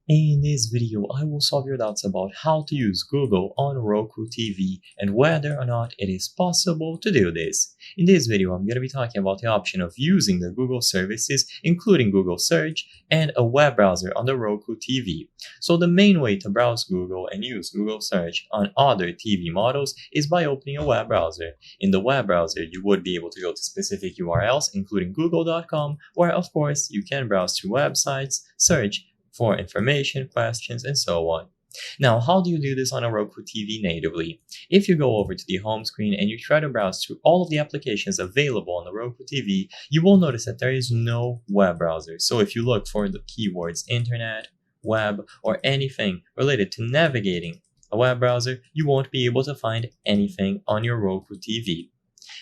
In this video, I will solve your doubts about how to use Google on Roku TV and whether or not it is possible to do this. In this video, I'm going to be talking about the option of using the Google services, including Google Search and a web browser on the Roku TV. So the main way to browse Google and use Google Search on other TV models is by opening a web browser. In the web browser, you would be able to go to specific URLs, including google.com, where of course you can browse through websites, search for information, questions, and so on. Now, how do you do this on a Roku TV natively? If you go over to the home screen and you try to browse through all of the applications available on the Roku TV, you will notice that there is no web browser. So if you look for the keywords internet, web, or anything related to navigating a web browser, you won't be able to find anything on your Roku TV.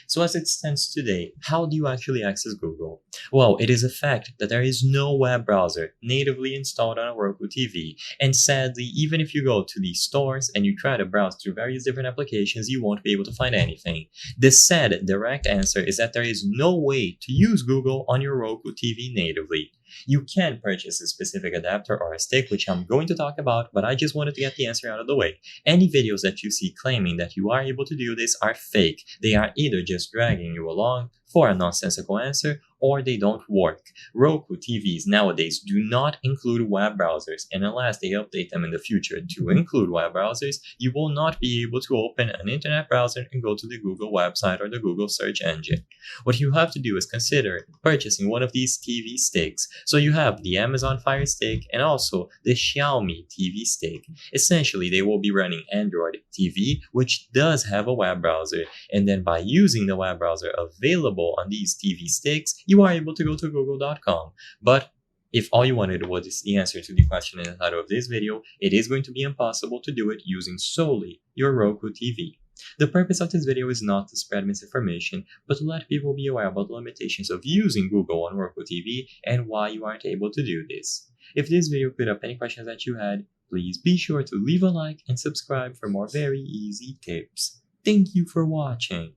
So as it stands today, how do you actually access Google? Well, it is a fact that there is no web browser natively installed on a Roku TV, and sadly, even if you go to these stores and you try to browse through various different applications, you won't be able to find anything. The sad direct answer is that there is no way to use Google on your Roku TV natively. You can purchase a specific adapter or a stick, which I'm going to talk about, but I just wanted to get the answer out of the way. Any videos that you see claiming that you are able to do this are fake. They are either just dragging you along for a nonsensical answer, or they don't work. Roku TVs nowadays do not include web browsers, and unless they update them in the future to include web browsers, you will not be able to open an internet browser and go to the Google website or the Google search engine. What you have to do is consider purchasing one of these TV sticks. So you have the Amazon Fire Stick and also the Xiaomi TV Stick. Essentially, they will be running Android TV, which does have a web browser, and then by using the web browser available on these TV sticks, you are able to go to google.com. But if all you wanted was the answer to the question in the title of this video, it is going to be impossible to do it using solely your Roku TV. The purpose of this video is not to spread misinformation, but to let people be aware about the limitations of using Google on Roku TV and why you aren't able to do this. If this video cleared up any questions that you had, please be sure to leave a like and subscribe for more very easy tips. Thank you for watching.